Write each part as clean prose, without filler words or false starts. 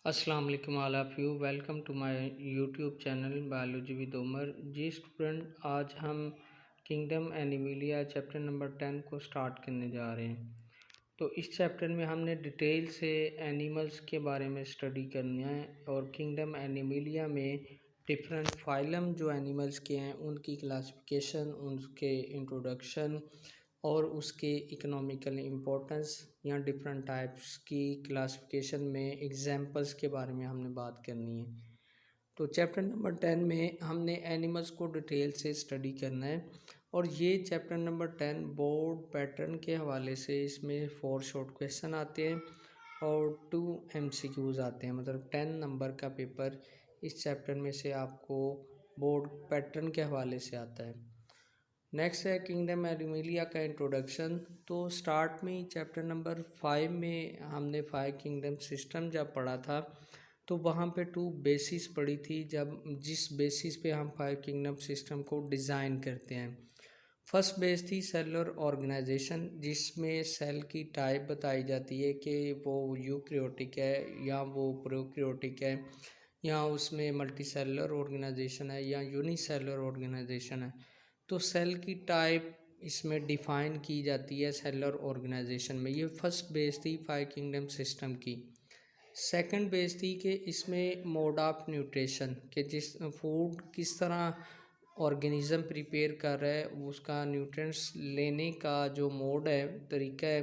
अस्सलाम वालेकुम all of you. Welcome to my YouTube channel biology with Umar. जी student, आज हम किंगडम एनिमलिया चैप्टर नंबर 10 को स्टार्ट करने जा रहे हैं। तो इस चैप्टर में हमने डिटेल से एनिमल्स के बारे में स्टडी करना है और किंगडम एनिमलिया में डिफरेंट फाइलम जो एनिमल्स के हैं उनकी क्लासिफिकेशन, उनके इंट्रोडक्शन और उसके इकोनॉमिकल इम्पोर्टेंस या डिफरेंट टाइप्स की क्लासिफिकेशन में एग्जांपल्स के बारे में हमने बात करनी है। तो चैप्टर नंबर 10 में हमने एनिमल्स को डिटेल से स्टडी करना है और ये चैप्टर नंबर 10 बोर्ड पैटर्न के हवाले से इसमें 4 शॉर्ट क्वेश्चन आते हैं और 2 MCQs आते हैं। मतलब 10 नंबर का पेपर इस चैप्टर में से आपको बोर्ड पैटर्न के हवाले से आता है। नेक्स्ट है किंगडम एनिमलिया का इंट्रोडक्शन। तो स्टार्ट में चैप्टर नंबर 5 में हमने 5 किंगडम सिस्टम जब पढ़ा था तो वहाँ पे 2 बेसिस पढ़ी थी, जब जिस बेसिस पे हम 5 किंगडम सिस्टम को डिज़ाइन करते हैं। फर्स्ट बेस थी सेलुलर ऑर्गेनाइजेशन, जिसमें सेल की टाइप बताई जाती है कि वो यूकैरियोटिक है या वो प्रोकैरियोटिक है, या उसमें मल्टी सेलुलर ऑर्गेनाइजेशन है या यूनिसेलुलर ऑर्गेनाइजेशन है। तो सेल की टाइप इसमें डिफ़ाइन की जाती है सेलुलर ऑर्गेनाइजेशन में। ये फर्स्ट बेस थी 5 किंगडम सिस्टम की। सेकंड बेस थी कि इसमें मोड ऑफ न्यूट्रिशन, कि जिस फूड किस तरह ऑर्गेनिज़म प्रिपेयर कर रहा है, उसका न्यूट्रिएंट्स लेने का जो मोड है, तरीका है,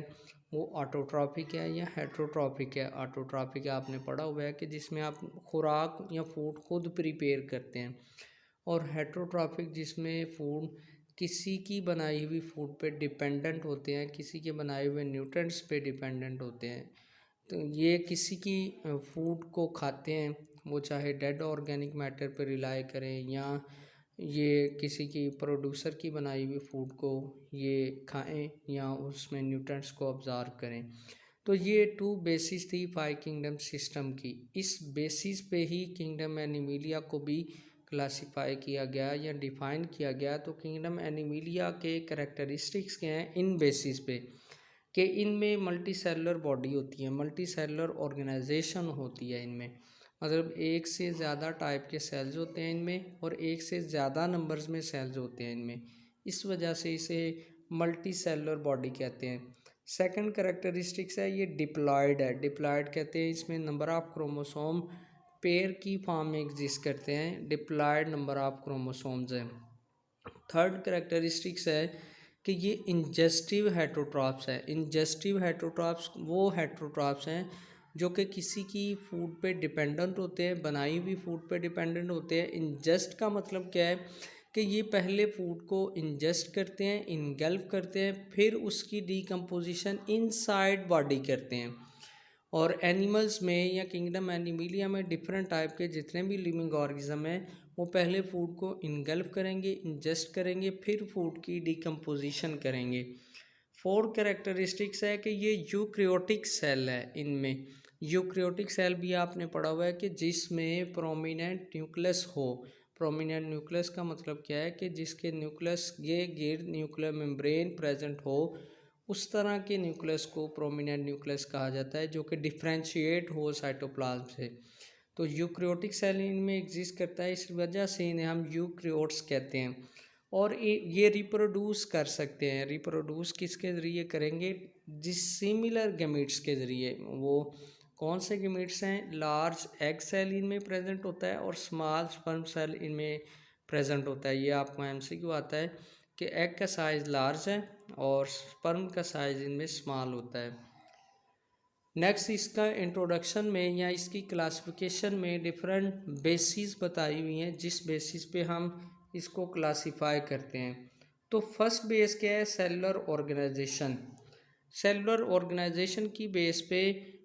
वो ऑटोट्रॉपिक है या हेटरोट्रॉपिक है। ऑटोट्रॉपिक आपने पढ़ा हुआ है कि जिसमें आप खुराक या फूड खुद प्रिपेयर करते हैं, और हेटरोट्रॉपिक जिसमें फूड किसी की बनाई हुई फूड पे डिपेंडेंट होते हैं, किसी के बनाए हुए न्यूट्रिएंट्स पे डिपेंडेंट होते हैं। तो ये किसी की फूड को खाते हैं, वो चाहे डेड ऑर्गेनिक मैटर पर रिलाई करें या ये किसी की प्रोड्यूसर की बनाई हुई फूड को ये खाएं या उसमें न्यूट्रिएंट्स को ऑब्ज़र्व करें। तो ये 2 बेसिस थी 5 किंगडम सिस्टम की। इस बेसिस पे ही किंगडम एनिमलिया को भी क्लासिफाई किया गया या डिफ़ाइन किया गया। तो किंगडम एनिमलिया के कैरेक्टरिस्टिक्स क्या हैं इन बेसिस पे, कि इनमें मल्टी सेलुलर बॉडी होती है, मल्टी सेलुलर ऑर्गेनाइजेशन होती है इनमें। मतलब एक से ज़्यादा टाइप के सेल्स होते हैं इनमें और एक से ज़्यादा नंबर्स में सेल्स होते हैं इनमें। इस वजह से इसे मल्टी सेलुलर बॉडी कहते हैं। सेकंड करेक्टरिस्टिक्स है, ये डिप्लॉयड है। डिप्लॉयड कहते हैं इसमें नंबर ऑफ क्रोमोसोम पेयर की फॉर्म में एग्जिस्ट करते हैं, डिप्लॉयड नंबर ऑफ क्रोमोसोम्स हैं। थर्ड करेक्टरिस्टिक्स है कि ये इंजेस्टिव हेटरोट्रॉप्स है। इंजेस्टिव हेटरोट्रॉप्स वो हेटरोट्रॉप्स हैं जो कि किसी की फूड पे डिपेंडेंट होते हैं, बनाई हुई फूड पे डिपेंडेंट होते हैं। इंजेस्ट का मतलब क्या है कि ये पहले फूड को इंजेस्ट करते हैं, इनगल्फ करते हैं, फिर उसकी डिकम्पोजिशन इनसाइड बॉडी करते हैं। और एनिमल्स में या किंगडम एनिमलिया में डिफरेंट टाइप के जितने भी लिविंग ऑर्गेनिज्म हैं, वो पहले फूड को इनगल्फ करेंगे, इंजेस्ट करेंगे, फिर फूड की डिकम्पोजिशन करेंगे। फोर्थ कैरेक्टरिस्टिक्स है कि ये यूक्रियोटिक सेल है। इनमें यूक्रियोटिक सेल भी आपने पढ़ा हुआ है कि जिसमें प्रोमिनेंट न्यूक्लियस हो। प्रोमिनेंट न्यूक्लियस का मतलब क्या है कि जिसके न्यूक्लियस के गिर्द न्यूक्लियर मेम्ब्रेन प्रेजेंट हो, उस तरह के न्यूक्लियस को प्रोमिनेंट न्यूक्लियस कहा जाता है, जो कि डिफ्रेंशिएट हो साइटोप्लाज्म से। तो यूक्रियोटिक सेल इनमें एग्जिस्ट करता है, इस वजह से इन्हें हम यूक्रियोट्स कहते हैं। और ये रिप्रोड्यूस कर सकते हैं। रिप्रोड्यूस किसके ज़रिए करेंगे? जिस सिमिलर गैमीट्स के ज़रिए। वो कौन से गैमीट्स हैं? लार्ज एग सेल इनमें प्रेजेंट होता है और स्मॉल स्पर्म सेल इनमें प्रेजेंट होता है। ये आपको MCQ आता है कि एग का साइज़ लार्ज है और स्पर्म का साइज़ इनमें स्मॉल होता है। नेक्स्ट इसका इंट्रोडक्शन में या इसकी क्लासिफिकेशन में डिफरेंट बेसिस बताई हुई हैं, जिस बेसिस पे हम इसको क्लासिफाई करते हैं। तो फर्स्ट बेस क्या है? Cellular organisation. सेलुलर ऑर्गेनाइजेशन की बेस पे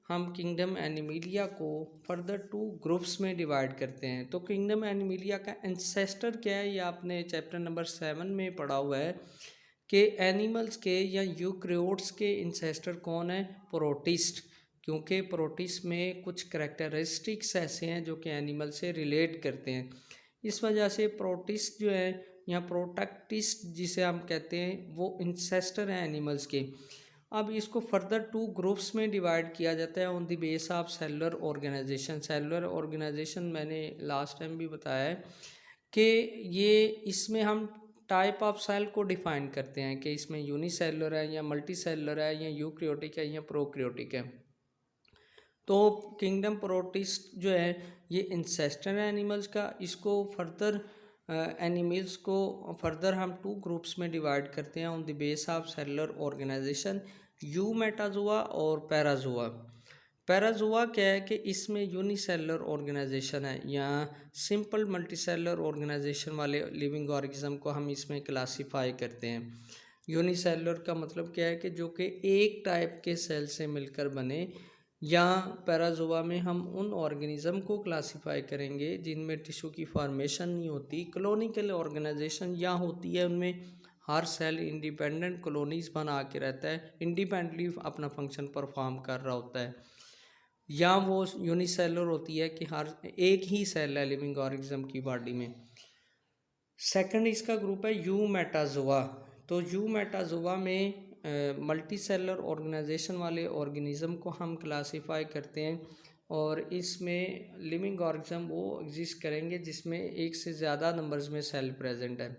हम किंगडम एनिमलिया को फर्दर 2 ग्रुप्स में डिवाइड करते हैं। तो किंगडम एनिमलिया का एंसेस्टर क्या है, ये आपने चैप्टर नंबर 7 में पढ़ा हुआ है कि एनिमल्स के या यूक्रियोट्स के इंसेस्टर कौन है? प्रोटिस्ट। क्योंकि प्रोटिस्ट में कुछ करेक्टरिस्टिक्स ऐसे हैं जो कि एनिमल से रिलेट करते हैं। इस वजह से प्रोटिस्ट जो है या प्रोटैक्टिस्ट जिसे हम कहते हैं, वो इंसेस्टर हैं एनिमल्स के। अब इसको फर्दर 2 ग्रुप्स में डिवाइड किया जाता है on the base of cellular organisation. Cellular organisation मैंने लास्ट टाइम भी बताया है कि ये इसमें हम टाइप ऑफ सेल को डिफाइन करते हैं कि इसमें यूनिसेलुलर है या मल्टी सेलुलर है या यूक्रियोटिक है या प्रोक्रियोटिक है। तो किंगडम प्रोटिस्ट जो है ये इंसेस्टर एनिमल्स का, इसको फर्दर एनिमल्स को फर्दर हम 2 ग्रुप्स में डिवाइड करते हैं on the base of cellular organisation, Eumetazoa और पैराजोआ। पैराजोआ क्या है कि इसमें यूनिसेलुलर ऑर्गेनाइजेशन है या सिंपल मल्टीसेलुलर ऑर्गेनाइजेशन वाले लिविंग ऑर्गेनिज्म को हम इसमें क्लासीफाई करते हैं। यूनिसेलुलर का मतलब क्या है कि जो कि एक टाइप के सेल से मिलकर बने, या पैराजोआ में हम उन ऑर्गेनिज्म को क्लासीफाई करेंगे जिनमें टिश्यू की फॉर्मेशन नहीं होती, क्लोनिकल ऑर्गेनाइजेशन या होती है, उनमें हर सेल इंडिपेंडेंट कॉलोनीज बना के रहता है, इंडिपेंडेंटली अपना फंक्शन परफॉर्म कर रहा होता है, या वो यूनिसेलुलर होती है कि हर एक ही सेल है लिविंग ऑर्गेनिज्म की बॉडी में। सेकंड इसका ग्रुप है यूमेटाजोआ। तो यूमेटाजोआ में मल्टी सेलुलर ऑर्गेनाइजेशन वाले ऑर्गेनिज्म को हम क्लासीफाई करते हैं, और इसमें लिविंग ऑर्गेनिज्म वो एग्जिस्ट करेंगे जिसमें एक से ज़्यादा नंबर्स में सेल प्रेजेंट है।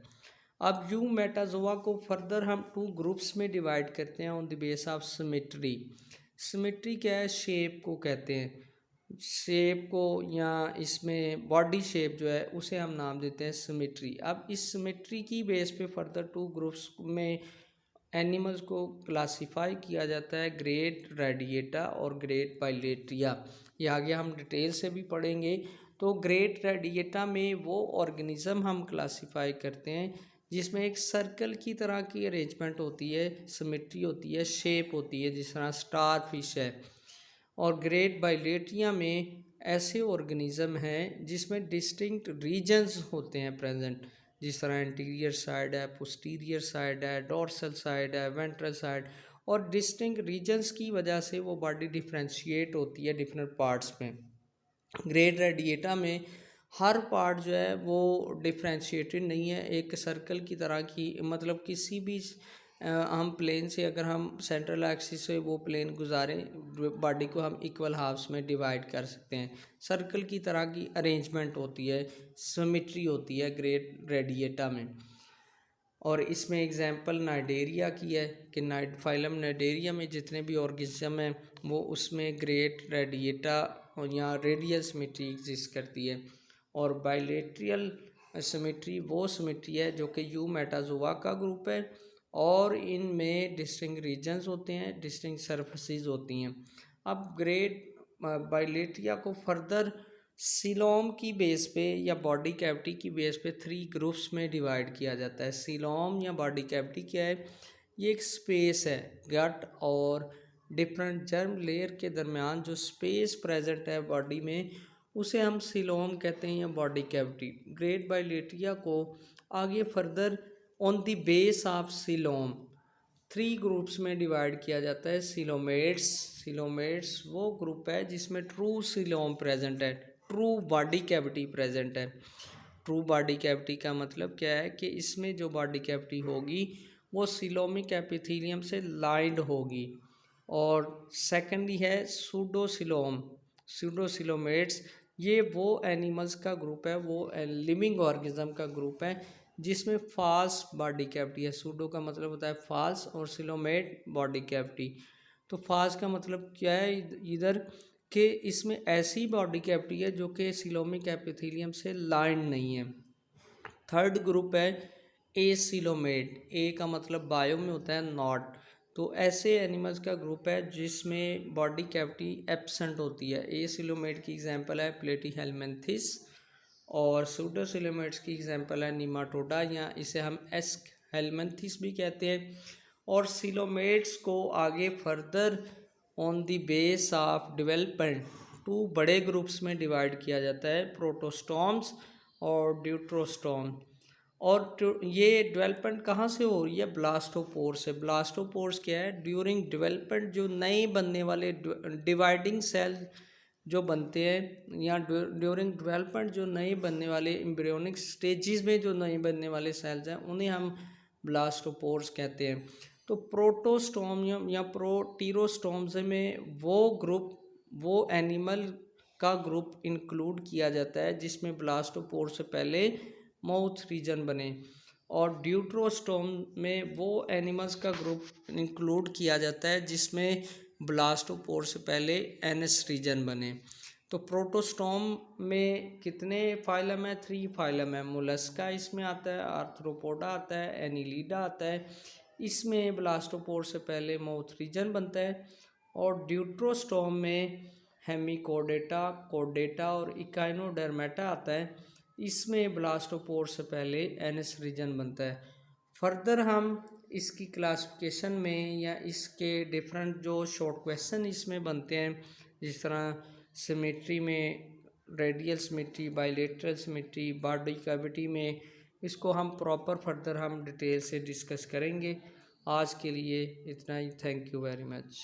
अब यूमेटाजोआ को फर्दर हम 2 ग्रुप्स में डिवाइड करते हैं on the base of symmetry. Symmetry क्या है? शेप को कहते हैं, शेप को, या इसमें बॉडी शेप जो है उसे हम नाम देते हैं सिमेट्री। अब इस सिमेट्री की बेस पे फर्दर 2 ग्रुप्स में एनिमल्स को क्लासीफाई किया जाता है, ग्रेट रेडिएटा और ग्रेट बाइलेट्रिया। ये आगे हम डिटेल से भी पढ़ेंगे। तो ग्रेट रेडिएटा में वो ऑर्गेनिज्म हम क्लासीफाई करते हैं जिसमें एक सर्कल की तरह की अरेंजमेंट होती है, सिमेट्री होती है, शेप होती है, जिस तरह स्टार फिश है। और ग्रेट बाइलेट्रिया में ऐसे ऑर्गेनिज्म हैं जिसमें डिस्टिंक्ट रीजन्स होते हैं प्रेजेंट, जिस तरह एंटीरियर साइड है, पोस्टीरियर साइड है, डोर्सल साइड है, वेंट्रल साइड, और डिस्टिंक्ट रीजन्स की वजह से वो बॉडी डिफ्रेंशिएट होती है डिफरेंट पार्ट्स में। ग्रेट रेडिएटा में हर पार्ट जो है वो डिफ्रेंशिएटेड नहीं है, एक सर्कल की तरह की, मतलब किसी भी हम प्लेन से अगर हम सेंट्रल एक्सिस से वो प्लेन गुजारें, बॉडी को हम इक्वल हाफ्स में डिवाइड कर सकते हैं। सर्कल की तरह की अरेंजमेंट होती है, सिमेट्री होती है ग्रेट रेडिएटा में। और इसमें एग्जांपल नाइडेरिया की है कि फाइलम नाइडेरिया में जितने भी ऑर्गेनिज्म हैं वो उसमें ग्रेट रेडिएटा या रेडियल सिमेट्री एग्जिस्ट करती है। और बाइलेट्रियल सिमेट्री वो सिमेट्री है जो कि यूमेटाजोआ का ग्रुप है, और इनमें डिस्टिंक्ट रीजन्स होते हैं, डिस्टिंक्ट सरफेसेस होती हैं। अब ग्रेट बाइलेट्रिया को फर्दर सीलोम की बेस पे या बॉडी कैविटी की बेस पे 3 ग्रुप्स में डिवाइड किया जाता है। सीलोम या बॉडी कैविटी क्या है? ये एक स्पेस है, गट और डिफरेंट जर्म लेयर के दरमियान जो स्पेस प्रेजेंट है बॉडी में, उसे हम सीलोम कहते हैं या बॉडी कैविटी। ग्रेट बाइलेट्रिया को आगे further on the base of coelom 3 groups में डिवाइड किया जाता है। सीलोमेट्स, सीलोमेट्स वो ग्रुप है जिसमें ट्रू सीलोम प्रेजेंट है, ट्रू बॉडी कैविटी प्रेजेंट है। ट्रू बॉडी कैविटी का मतलब क्या है कि इसमें जो बॉडी कैविटी होगी वो सीलोमिक एपिथेलियम से लाइंड होगी। और सेकेंडली है सूडोसीलोम, सूडोसीलोमेट्स, ये वो एनिमल्स का ग्रुप है, वो लिविंग ऑर्गेनिज्म का ग्रुप है जिसमें फॉल्स बॉडी कैविटी है। सूडो का मतलब होता है फॉल्स और सिलोमेट बॉडी कैविटी। तो फॉल्स का मतलब क्या है इधर कि इसमें ऐसी बॉडी कैविटी है जो कि सिलोमिक एपिथेलियम से लाइंड नहीं है। थर्ड ग्रुप है एसिलोमेट, ए का मतलब बायो में होता है नॉट। तो ऐसे एनिमल्स का ग्रुप है जिसमें बॉडी कैविटी एब्सेंट होती है। एसिलोमेट की एग्जांपल है प्लेटीहेल्मिन्थिस, और सूडोसिलोमेट्स की एग्जांपल है निमाटोडा, या इसे हम एस्कहेल्मिन्थिस भी कहते हैं। और सिलोमेट्स को आगे further on the base of development 2 बड़े ग्रुप्स में डिवाइड किया जाता है, प्रोटोस्टॉम्स और ड्यूट्रोस्टॉम। और ये डेवलपमेंट कहाँ से हो रही है? ब्लास्टोपोर से। ब्लास्टोपोर्स क्या है? ड्यूरिंग डेवलपमेंट जो नए बनने वाले डिवाइडिंग सेल जो बनते हैं, या ड्यूरिंग डेवलपमेंट जो नए बनने वाले एम्ब्रियोनिक स्टेजेस में जो नए बनने वाले सेल्स हैं उन्हें हम ब्लास्टोपोर्स कहते हैं। तो प्रोटोस्टोमियम या प्रोटीरोस्टोम्स में वो एनिमल का ग्रुप इंक्लूड किया जाता है जिसमें ब्लास्टोपोर से पहले माउथ रीजन बने, और ड्यूट्रोस्टोम में वो एनिमल्स का ग्रुप इंक्लूड किया जाता है जिसमें ब्लास्टोपोर से पहले एनस रीजन बने। तो प्रोटोस्टोम में कितने फाइलम है? 3 फाइलम है। मोलस्का इसमें आता है, आर्थ्रोपोडा आता है, एनिलीडा आता है। इसमें ब्लास्टोपोर से पहले माउथ रीजन बनता है। और ड्यूट्रोस्टोम में हेमिकोडेटा, कोडेटा और इकाइनोडर्मेटा आता है। इसमें ब्लास्टोपोर से पहले एनस रीजन बनता है। फर्दर हम इसकी क्लासिफिकेशन में या इसके डिफरेंट जो शॉर्ट क्वेश्चन इसमें बनते हैं, जिस तरह सिमेट्री में radial symmetry, bilateral symmetry, body cavity में, इसको हम प्रॉपर फर्दर हम डिटेल से डिस्कस करेंगे। आज के लिए इतना ही। Thank you very much.